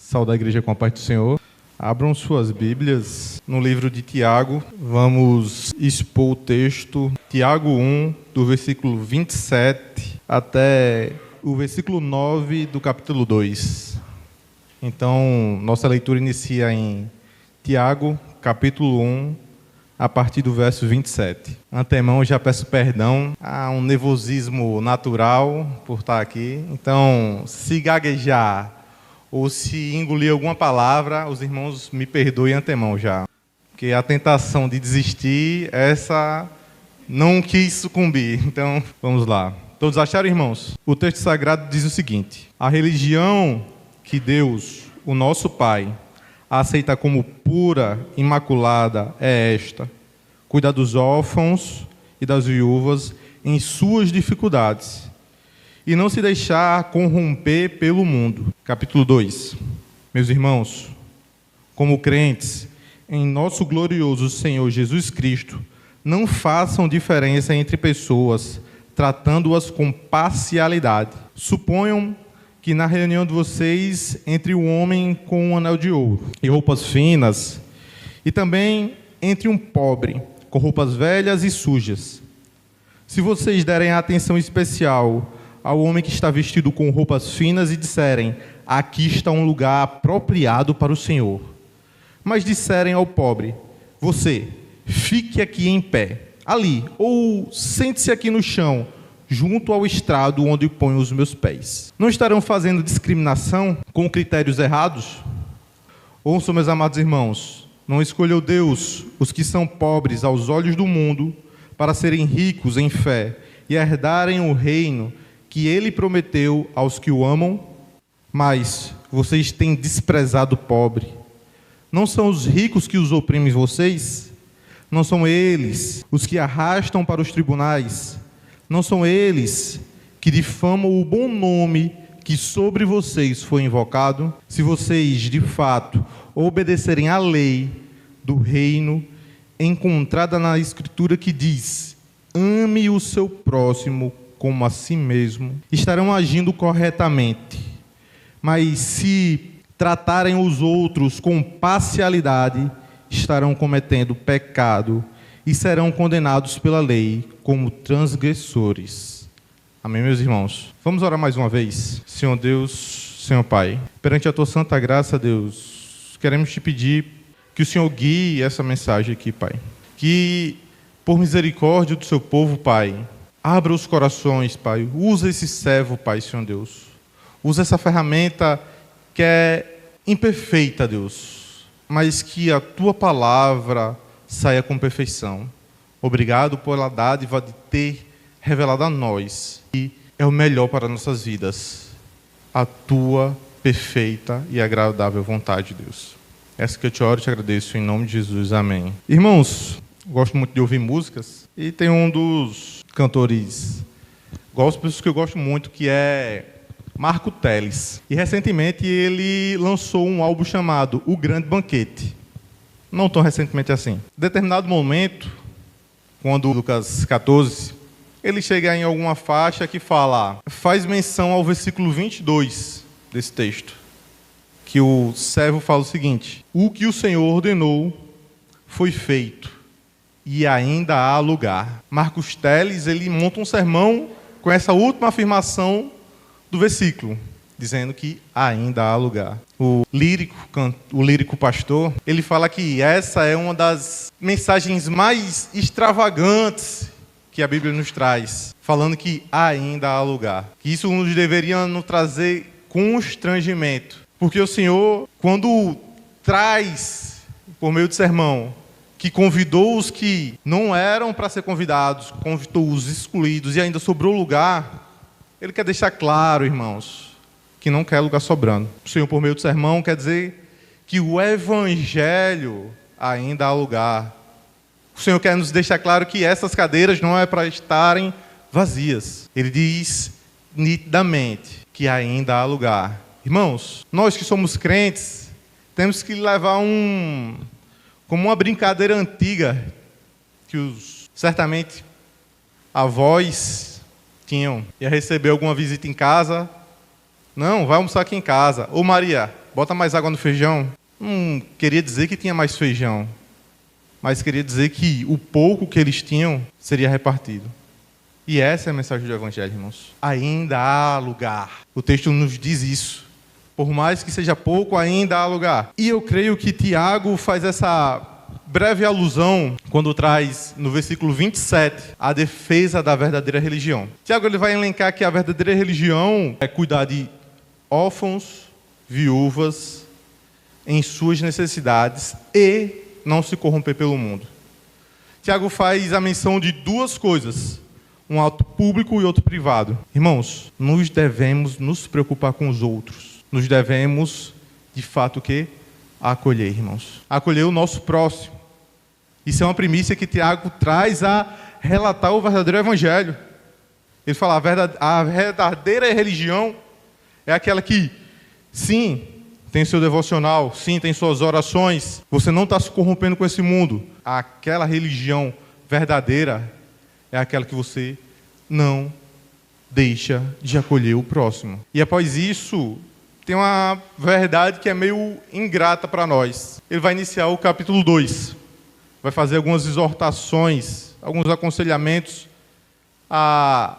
Saúde a igreja com a paz do Senhor. Abram suas Bíblias no livro de Tiago. Vamos expor o texto Tiago 1, do versículo 27 até o versículo 9 do capítulo 2. Então, nossa leitura inicia em Tiago, capítulo 1, a partir do verso 27. Antemão, já peço perdão, há um nervosismo natural por estar aqui. Então, se gaguejar ou se engolir alguma palavra, os irmãos me perdoem antemão já. Porque a tentação de desistir, essa não quis sucumbir. Então, vamos lá. Todos acharam, irmãos? O texto sagrado diz o seguinte: a religião que Deus, o nosso Pai, aceita como pura, imaculada é esta: cuidar dos órfãos e das viúvas em suas dificuldades e não se deixar corromper pelo mundo. Capítulo 2. Meus irmãos, como crentes em nosso glorioso Senhor Jesus Cristo, não façam diferença entre pessoas, tratando-as com parcialidade. Suponham que na reunião de vocês entre um homem com um anel de ouro e roupas finas, e também entre um pobre com roupas velhas e sujas. Se vocês derem atenção especial ao homem que está vestido com roupas finas e disserem: aqui está um lugar apropriado para o Senhor, mas disserem ao pobre: você, fique aqui em pé, ali, ou sente-se aqui no chão, junto ao estrado onde ponho os meus pés, não estarão fazendo discriminação com critérios errados? Ouçam, meus amados irmãos, não escolheu Deus os que são pobres aos olhos do mundo para serem ricos em fé e herdarem o reino que Ele prometeu aos que o amam? Mas vocês têm desprezado o pobre. Não são os ricos que os oprimem vocês? Não são eles os que arrastam para os tribunais? Não são eles que difamam o bom nome que sobre vocês foi invocado? Se vocês, de fato, obedecerem à lei do reino encontrada na Escritura que diz: ame o seu próximo como a si mesmo, estarão agindo corretamente. Mas se tratarem os outros com parcialidade, estarão cometendo pecado e serão condenados pela lei como transgressores. Amém, meus irmãos? Vamos orar mais uma vez. Senhor Deus, Senhor Pai, perante a Tua santa graça, Deus, queremos Te pedir que o Senhor guie essa mensagem aqui, Pai. Que, por misericórdia do Seu povo, Pai, abra os corações, Pai. Usa esse servo, Pai, Senhor Deus. Usa essa ferramenta que é imperfeita, Deus, mas que a Tua palavra saia com perfeição. Obrigado pela dádiva de ter revelado a nós que é o melhor para nossas vidas, a Tua perfeita e agradável vontade, Deus. Essa que eu te oro e te agradeço em nome de Jesus. Amém. Irmãos, gosto muito de ouvir músicas e tem um dos cantores gospels que eu gosto muito, que é Marco Teles. E recentemente ele lançou um álbum chamado O Grande Banquete. Não tão recentemente assim. Em determinado momento, quando Lucas 14, ele chega em alguma faixa que faz menção ao versículo 22 desse texto, que o servo fala o seguinte: o que o Senhor ordenou foi feito, e ainda há lugar. Marcos Teles, ele monta um sermão com essa última afirmação do versículo, dizendo que ainda há lugar. O lírico pastor, ele fala que essa é uma das mensagens mais extravagantes que a Bíblia nos traz, falando que ainda há lugar. Que isso nos deveria nos trazer constrangimento, porque o Senhor, quando traz, por meio do sermão, que convidou os que não eram para ser convidados, convidou os excluídos e ainda sobrou lugar, Ele quer deixar claro, irmãos, que não quer lugar sobrando. O Senhor, por meio do sermão, quer dizer que o Evangelho ainda há lugar. O Senhor quer nos deixar claro que essas cadeiras não é para estarem vazias. Ele diz nitidamente que ainda há lugar. Irmãos, nós que somos crentes, temos que levar como uma brincadeira antiga, que certamente avós tinham. Ia receber alguma visita em casa. Não, vai almoçar aqui em casa. Ô Maria, bota mais água no feijão. Não queria dizer que tinha mais feijão, mas queria dizer que o pouco que eles tinham seria repartido. E essa é a mensagem do Evangelho, irmãos. Ainda há lugar. O texto nos diz isso. Por mais que seja pouco, ainda há lugar. E eu creio que Tiago faz essa breve alusão quando traz no versículo 27 a defesa da verdadeira religião. Tiago ele vai elencar que a verdadeira religião é cuidar de órfãos, viúvas, em suas necessidades e não se corromper pelo mundo. Tiago faz a menção de duas coisas, um ato público e outro privado. Irmãos, nos devemos nos preocupar com os outros. Nos devemos, de fato, o quê? Acolher, irmãos. Acolher o nosso próximo. Isso é uma primícia que Tiago traz a relatar o verdadeiro evangelho. Ele fala, a verdadeira religião é aquela que, sim, tem seu devocional, sim, tem suas orações. Você não está se corrompendo com esse mundo. Aquela religião verdadeira é aquela que você não deixa de acolher o próximo. E após isso, tem uma verdade que é meio ingrata para nós. Ele vai iniciar o capítulo 2. Vai fazer algumas exortações, alguns aconselhamentos à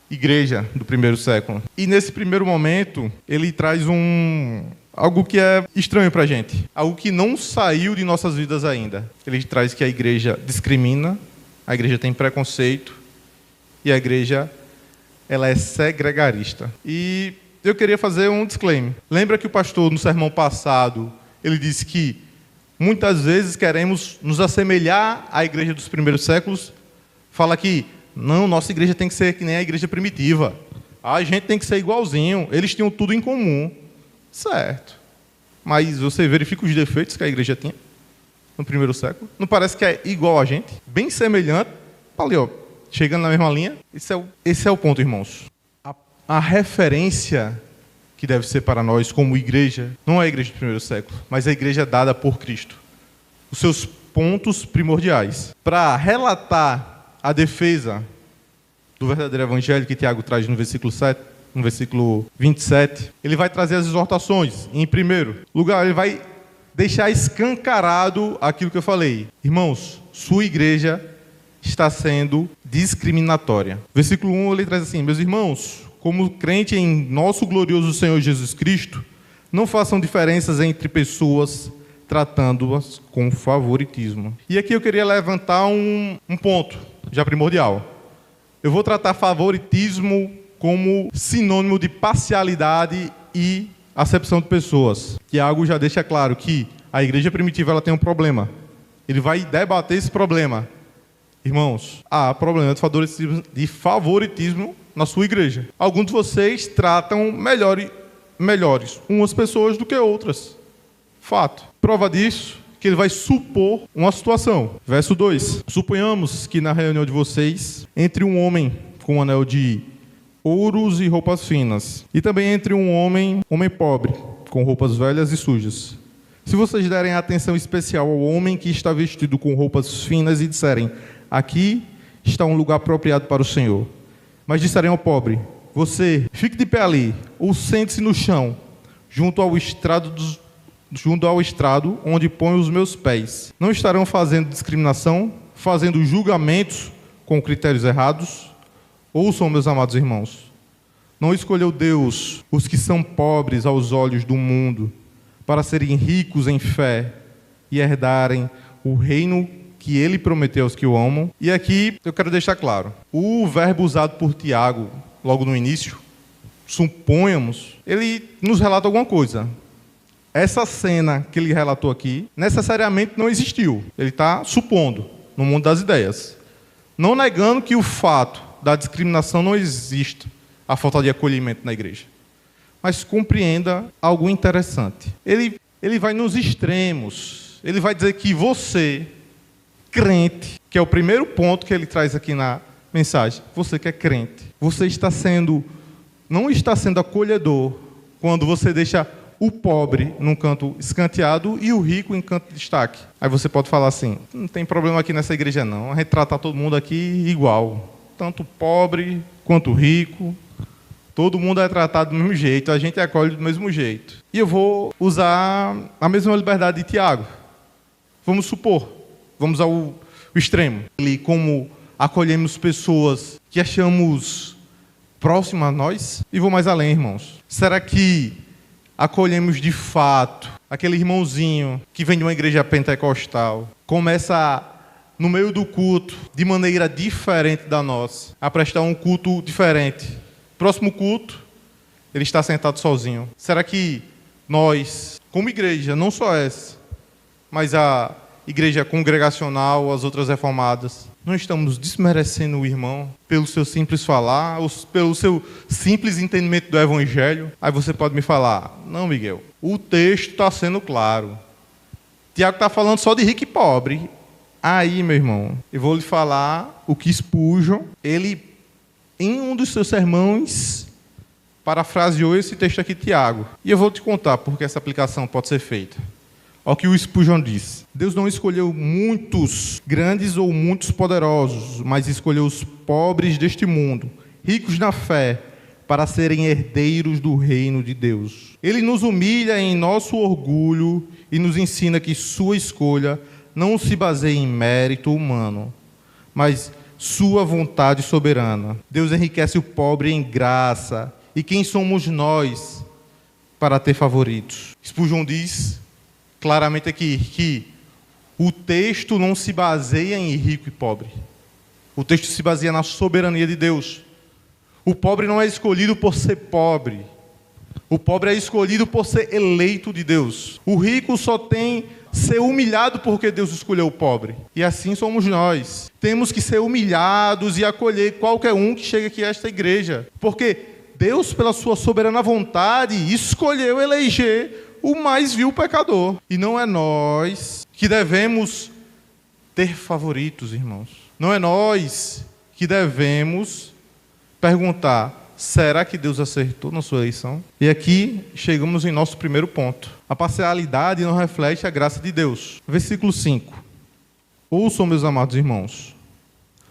igreja do primeiro século. E nesse primeiro momento, ele traz algo que é estranho para a gente. Algo que não saiu de nossas vidas ainda. Ele traz que a igreja discrimina, a igreja tem preconceito e a igreja ela é segregarista. E eu queria fazer um disclaimer. Lembra que o pastor, no sermão passado, ele disse que muitas vezes queremos nos assemelhar à igreja dos primeiros séculos. Fala que, não, nossa igreja tem que ser que nem a igreja primitiva. A gente tem que ser igualzinho. Eles tinham tudo em comum. Certo. Mas você verifica os defeitos que a igreja tinha no primeiro século. Não parece que é igual a gente? Bem semelhante. Ali, ó, chegando na mesma linha. Esse é o ponto, irmãos. A referência que deve ser para nós como igreja, não é a igreja do primeiro século, mas a igreja dada por Cristo. Os seus pontos primordiais. Para relatar a defesa do verdadeiro evangelho que Tiago traz no versículo 27, ele vai trazer as exortações. Em primeiro lugar, ele vai deixar escancarado aquilo que eu falei. Irmãos, sua igreja está sendo discriminatória. Versículo 1, ele traz assim, meus irmãos, como crente em nosso glorioso Senhor Jesus Cristo, não façam diferenças entre pessoas, tratando-as com favoritismo. E aqui eu queria levantar um ponto, já primordial. Eu vou tratar favoritismo como sinônimo de parcialidade e acepção de pessoas. Tiago já deixa claro que a igreja primitiva ela tem um problema. Ele vai debater esse problema. Irmãos, há problema de favoritismo na sua igreja. Alguns de vocês tratam melhores umas pessoas do que outras. Fato. Prova disso, que ele vai supor uma situação. Verso 2. Suponhamos que na reunião de vocês, entre um homem com um anel de ouros e roupas finas, e também entre um homem pobre, com roupas velhas e sujas. Se vocês derem atenção especial ao homem que está vestido com roupas finas e disserem, aqui está um lugar apropriado para o Senhor. Mas disserem ao pobre, você, fique de pé ali, ou sente-se no chão, junto ao estrado onde ponho os meus pés. Não estarão fazendo discriminação, fazendo julgamentos com critérios errados? Ouçam, meus amados irmãos, não escolheu Deus os que são pobres aos olhos do mundo, para serem ricos em fé e herdarem o reino que ele prometeu aos que o amam. E aqui eu quero deixar claro, o verbo usado por Tiago, logo no início, suponhamos, ele nos relata alguma coisa. Essa cena que ele relatou aqui, necessariamente não existiu. Ele está supondo, no mundo das ideias. Não negando que o fato da discriminação não existe, a falta de acolhimento na igreja. Mas compreenda algo interessante. Ele vai nos extremos. Ele vai dizer que você, crente, que é o primeiro ponto que ele traz aqui na mensagem, você que é crente, você não está sendo acolhedor quando você deixa o pobre num canto escanteado e o rico em canto de destaque. Aí você pode falar assim, não tem problema aqui nessa igreja não, a gente trata todo mundo aqui igual, tanto pobre quanto rico, Todo mundo é tratado do mesmo jeito, a gente acolhe do mesmo jeito. E eu vou usar a mesma liberdade de Tiago. Vamos supor, vamos ao extremo. Ele, como acolhemos pessoas que achamos próximas a nós, e vou mais além, irmãos. Será que acolhemos de fato aquele irmãozinho que vem de uma igreja pentecostal, começa no meio do culto, de maneira diferente da nossa, a prestar um culto diferente? Próximo culto, ele está sentado sozinho. Será que nós, como igreja, não só essa, mas a igreja congregacional, as outras reformadas, não estamos desmerecendo o irmão pelo seu simples falar, ou pelo seu simples entendimento do evangelho? Aí você pode me falar: não, Miguel, o texto está sendo claro. Tiago está falando só de rico e pobre. Aí, meu irmão, eu vou lhe falar o que Spurgeon, ele, em um dos seus sermões, parafraseou esse texto aqui, Tiago. E eu vou te contar porque essa aplicação pode ser feita. Olha o que o Spurgeon diz: Deus não escolheu muitos grandes ou muitos poderosos, mas escolheu os pobres deste mundo, ricos na fé, para serem herdeiros do reino de Deus. Ele nos humilha em nosso orgulho e nos ensina que sua escolha não se baseia em mérito humano, mas sua vontade soberana. Deus enriquece o pobre em graça. E quem somos nós para ter favoritos? Spurgeon diz claramente aqui que o texto não se baseia em rico e pobre. O texto se baseia na soberania de Deus. O pobre não é escolhido por ser pobre. O pobre é escolhido por ser eleito de Deus. O rico só tem ser humilhado porque Deus escolheu o pobre. E assim somos nós. Temos que ser humilhados e acolher qualquer um que chega aqui a esta igreja. Porque Deus, pela sua soberana vontade, escolheu eleger o mais vil pecador. E não é nós que devemos ter favoritos, irmãos. Não é nós que devemos perguntar: será que Deus acertou na sua eleição? E aqui chegamos em nosso primeiro ponto. A parcialidade não reflete a graça de Deus. Versículo 5. Ouçam, meus amados irmãos.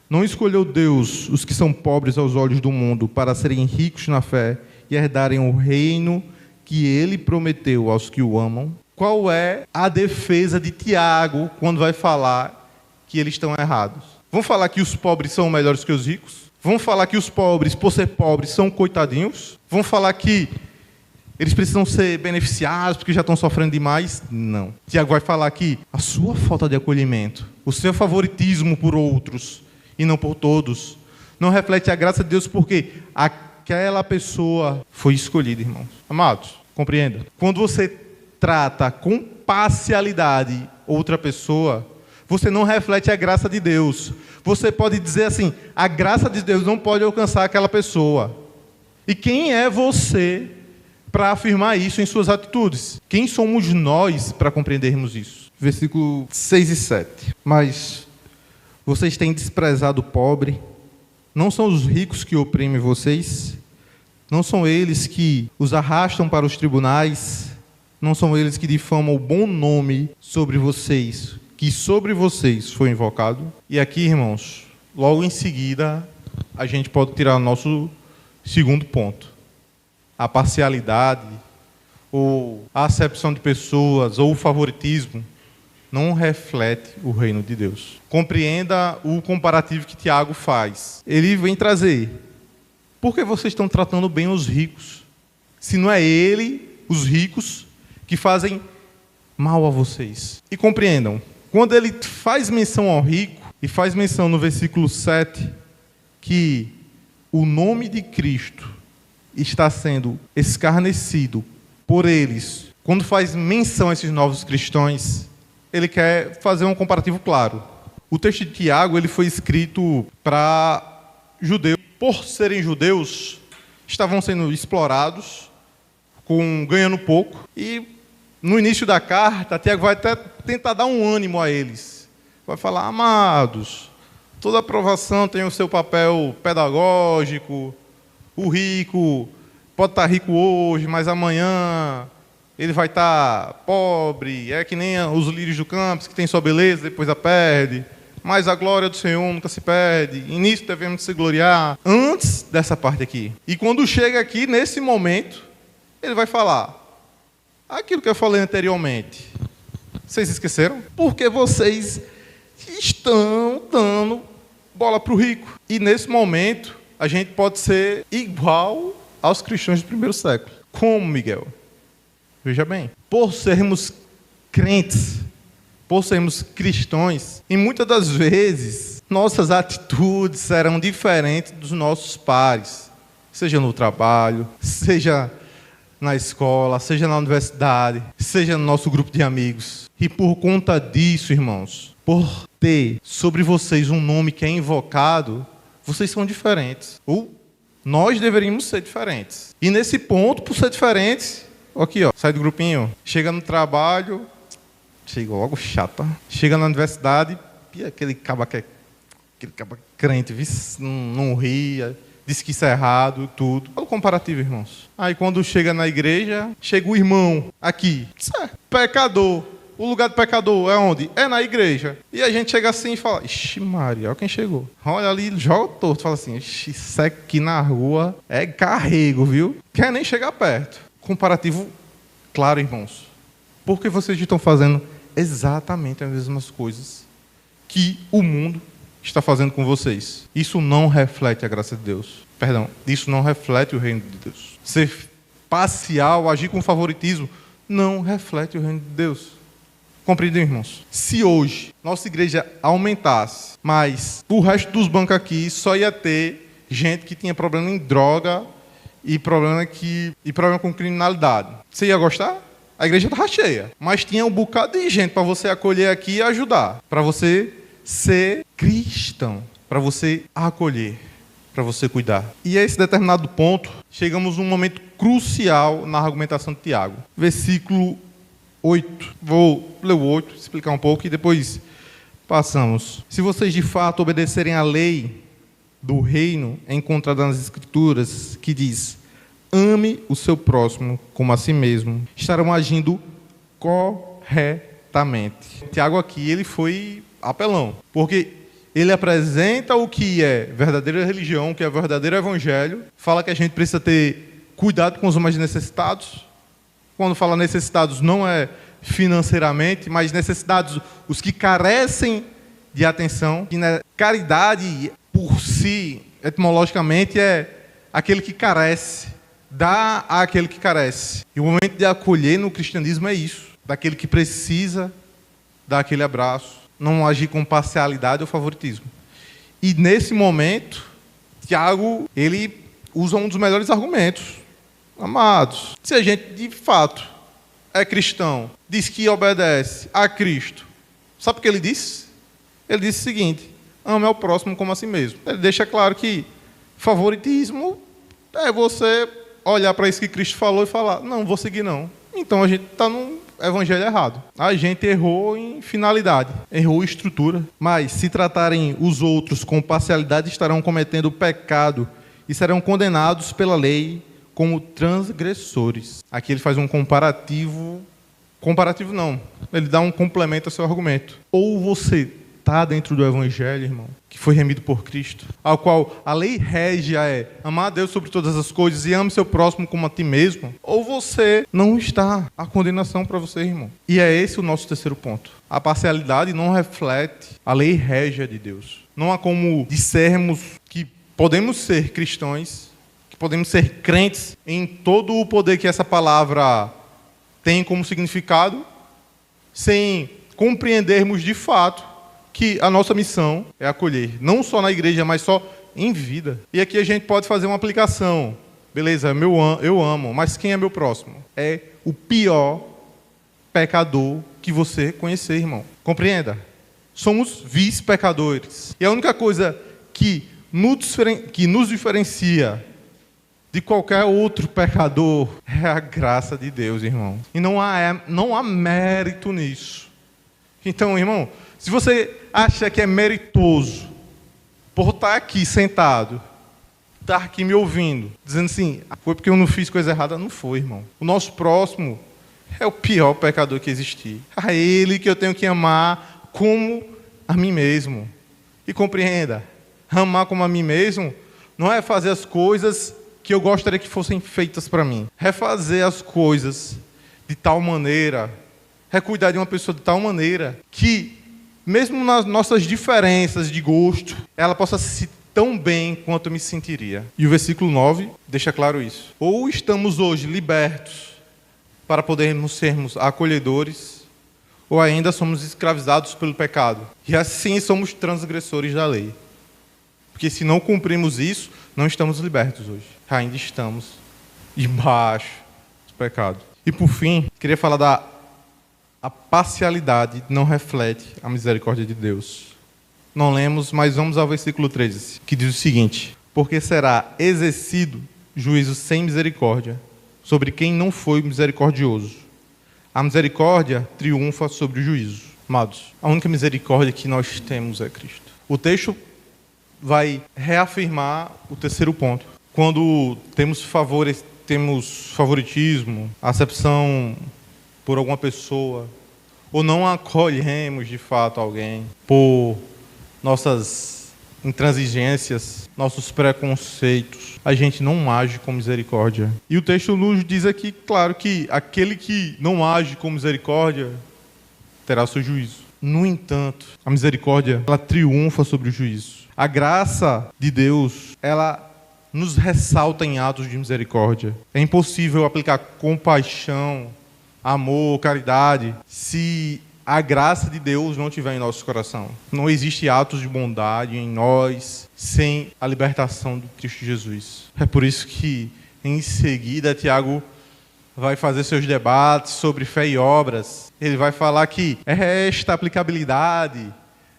Não escolheu Deus os que são pobres aos olhos do mundo para serem ricos na fé e herdarem o reino que Ele prometeu aos que o amam? Qual é a defesa de Tiago quando vai falar que eles estão errados? Vão falar que os pobres são melhores que os ricos? Vão falar que os pobres, por ser pobres, são coitadinhos? Vão falar que eles precisam ser beneficiados porque já estão sofrendo demais? Não. Tiago vai falar que a sua falta de acolhimento, o seu favoritismo por outros e não por todos, não reflete a graça de Deus, porque aquela pessoa foi escolhida, irmãos. Amados, compreenda. Quando você trata com parcialidade outra pessoa, você não reflete a graça de Deus. Você pode dizer assim: a graça de Deus não pode alcançar aquela pessoa. E quem é você para afirmar isso em suas atitudes? Quem somos nós para compreendermos isso? Versículo 6 e 7. Mas vocês têm desprezado o pobre. Não são os ricos que oprimem vocês? Não são eles que os arrastam para os tribunais? Não são eles que difamam o bom nome sobre vocês, que sobre vocês foi invocado? E aqui, irmãos, logo em seguida, a gente pode tirar o nosso segundo ponto. A parcialidade, ou a acepção de pessoas, ou o favoritismo, não reflete o reino de Deus. Compreenda o comparativo que Tiago faz. Ele vem trazer: por que vocês estão tratando bem os ricos? Se não é os ricos, que fazem mal a vocês. E compreendam, quando ele faz menção ao rico, e faz menção no versículo 7, que o nome de Cristo está sendo escarnecido por eles, quando faz menção a esses novos cristãos, ele quer fazer um comparativo claro. O texto de Tiago, ele foi escrito para judeus. Por serem judeus, estavam sendo explorados, ganhando pouco, e no início da carta, Tiago vai até tentar dar um ânimo a eles. Vai falar: amados, toda aprovação tem o seu papel pedagógico. O rico pode estar rico hoje, mas amanhã ele vai estar pobre. É que nem os lírios do campo, que tem sua beleza, depois a perde. Mas a glória do Senhor nunca se perde, e nisso devemos se gloriar, antes dessa parte aqui. E quando chega aqui, nesse momento, ele vai falar aquilo que eu falei anteriormente. Vocês esqueceram? Porque vocês estão dando bola para o rico. E nesse momento, a gente pode ser igual aos cristãos do primeiro século. Como, Miguel? Veja bem, por sermos crentes, por sermos cristãos, e muitas das vezes nossas atitudes serão diferentes dos nossos pares, seja no trabalho, seja na escola, seja na universidade, seja no nosso grupo de amigos. E por conta disso, irmãos, por ter sobre vocês um nome que é invocado, vocês são diferentes. Ou nós deveríamos ser diferentes. E nesse ponto, por ser diferentes, aqui, ó, sai do grupinho, chega no trabalho, chega logo chato, chega na universidade, e aquele caba crente, não ria, diz que isso é errado, tudo. Olha o comparativo, irmãos. Aí quando chega na igreja, chega o irmão aqui, pecador. O lugar do pecador é onde? É na igreja. E a gente chega assim e fala, ixi Maria, olha quem chegou. Olha ali, joga torto, fala assim, ixi, isso aqui na rua é carrego, viu? Quer nem chegar perto. Comparativo, claro, irmãos. Porque vocês estão fazendo exatamente as mesmas coisas que o mundo está fazendo com vocês. Isso não reflete a graça de Deus. Perdão, isso não reflete o reino de Deus. Ser parcial, agir com favoritismo, não reflete o reino de Deus. Compreendiam, irmãos? Se hoje nossa igreja aumentasse, mas o resto dos bancos aqui só ia ter gente que tinha problema em droga e problema com criminalidade. Você ia gostar? A igreja estava cheia, mas tinha um bocado de gente para você acolher aqui e ajudar, para você ser cristão, para você acolher, para você cuidar. E a esse determinado ponto, chegamos num momento crucial na argumentação de Tiago. Versículo 8. Vou ler o 8, explicar um pouco e depois passamos. Se vocês de fato obedecerem à lei do reino encontrada nas Escrituras, que diz, ame o seu próximo como a si mesmo, estarão agindo corretamente. Tiago aqui, ele foi apelão, porque ele apresenta o que é verdadeira religião, o que é verdadeiro evangelho, fala que a gente precisa ter cuidado com os mais necessitados. Quando fala necessitados, não é financeiramente, mas necessitados, os que carecem de atenção. E caridade, por si, etimologicamente, é aquele que carece, dá àquele que carece. E o momento de acolher no cristianismo é isso, daquele que precisa dar aquele abraço, não agir com parcialidade ou favoritismo. E nesse momento, Tiago, ele usa um dos melhores argumentos. Amados, se a gente de fato é cristão, diz que obedece a Cristo, sabe o que ele disse? Ele disse o seguinte, ame ao próximo como a si mesmo. Ele deixa claro que favoritismo é você olhar para isso que Cristo falou e falar, não, vou seguir não. Então a gente está num evangelho errado. A gente errou em finalidade, errou em estrutura. Mas se tratarem os outros com parcialidade, estarão cometendo pecado e serão condenados pela lei como transgressores. Aqui ele faz um comparativo não, ele dá um complemento ao seu argumento. Ou você está dentro do evangelho, irmão, que foi remido por Cristo, ao qual a lei régia é amar a Deus sobre todas as coisas e ame seu próximo como a ti mesmo, ou você não está, a condenação para você, irmão. E é esse o nosso terceiro ponto. A parcialidade não reflete a lei régia de Deus. Não há como dissermos que podemos ser cristãos, podemos ser crentes em todo o poder que essa palavra tem como significado, sem compreendermos de fato que a nossa missão é acolher, não só na igreja, mas só em vida. E aqui a gente pode fazer uma aplicação. Beleza, eu amo, mas quem é meu próximo? É o pior pecador que você conhecer, irmão. Compreenda? Somos vice-pecadores. E a única coisa que nos diferencia de qualquer outro pecador é a graça de Deus, irmão. E não há mérito nisso. Então, irmão, se você acha que é meritoso por estar aqui sentado, estar aqui me ouvindo, dizendo assim, foi porque eu não fiz coisa errada, não foi, irmão. O nosso próximo é o pior pecador que existir. A ele que eu tenho que amar como a mim mesmo. E compreenda, amar como a mim mesmo não é fazer as coisas que eu gostaria que fossem feitas para mim. É fazer as coisas de tal maneira, é cuidar de uma pessoa de tal maneira que, mesmo nas nossas diferenças de gosto, ela possa se sentir tão bem quanto eu me sentiria. E o versículo 9 deixa claro isso. Ou estamos hoje libertos para podermos sermos acolhedores, ou ainda somos escravizados pelo pecado. E assim somos transgressores da lei. Porque se não cumprimos isso, não estamos libertos hoje. Ainda estamos debaixo do pecado. E por fim, queria falar a parcialidade não reflete a misericórdia de Deus. Não lemos, mas vamos ao versículo 13, que diz o seguinte: porque será exercido juízo sem misericórdia sobre quem não foi misericordioso. A misericórdia triunfa sobre o juízo. Amados, a única misericórdia que nós temos é Cristo. O texto vai reafirmar o terceiro ponto. Quando temos favoritismo, acepção por alguma pessoa, ou não acolhemos de fato alguém por nossas intransigências, nossos preconceitos, a gente não age com misericórdia. E o texto nos diz aqui, claro, que aquele que não age com misericórdia terá seu juízo. No entanto, a misericórdia, ela triunfa sobre o juízo. A graça de Deus, ela nos ressalta em atos de misericórdia. É impossível aplicar compaixão, amor, caridade, se a graça de Deus não estiver em nosso coração. Não existe atos de bondade em nós sem a libertação de Cristo Jesus. É por isso que, em seguida, Tiago vai fazer seus debates sobre fé e obras. Ele vai falar que esta aplicabilidade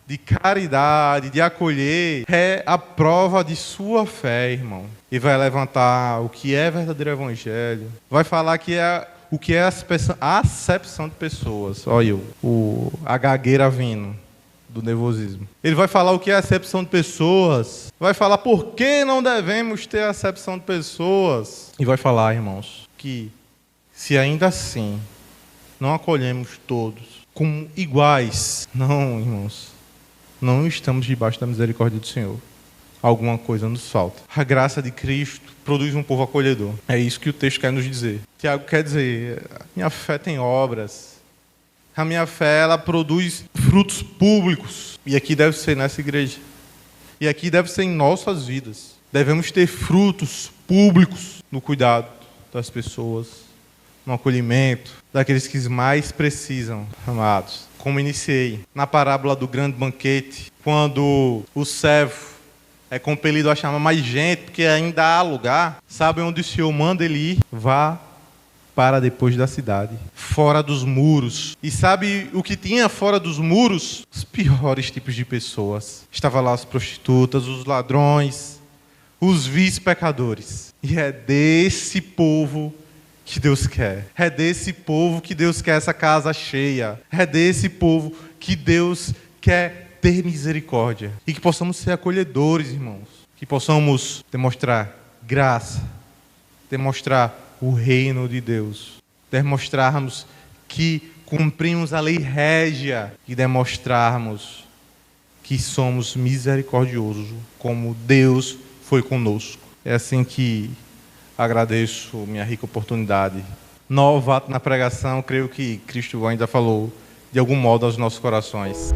de caridade, de acolher, é a prova de sua fé, irmão. E vai levantar o que é verdadeiro evangelho. Vai falar que o que é a acepção de pessoas. Olha a gagueira vindo do nervosismo. Ele vai falar o que é a acepção de pessoas. Vai falar por que não devemos ter acepção de pessoas. E vai falar, irmãos, que se ainda assim não acolhemos todos como iguais, não, irmãos, não estamos debaixo da misericórdia do Senhor. Alguma coisa nos falta. A graça de Cristo produz um povo acolhedor. É isso que o texto quer nos dizer. Tiago quer dizer, a minha fé tem obras. A minha fé, ela produz frutos públicos. E aqui deve ser nessa igreja. E aqui deve ser em nossas vidas. Devemos ter frutos públicos no cuidado das pessoas, no acolhimento daqueles que mais precisam, amados. Como iniciei na parábola do grande banquete, quando o servo é compelido a chamar mais gente, porque ainda há lugar. Sabe onde o Senhor manda ele ir? Vá para depois da cidade, fora dos muros. E sabe o que tinha fora dos muros? Os piores tipos de pessoas. Estavam lá as prostitutas, os ladrões, os vice-pecadores. E é desse povo que Deus quer. É desse povo que Deus quer essa casa cheia. É desse povo que Deus quer ter misericórdia. E que possamos ser acolhedores, irmãos. Que possamos demonstrar graça, demonstrar o reino de Deus, demonstrarmos que cumprimos a lei régia e demonstrarmos que somos misericordiosos, como Deus foi conosco. É assim que agradeço minha rica oportunidade. Novato na pregação, creio que Cristo ainda falou de algum modo aos nossos corações.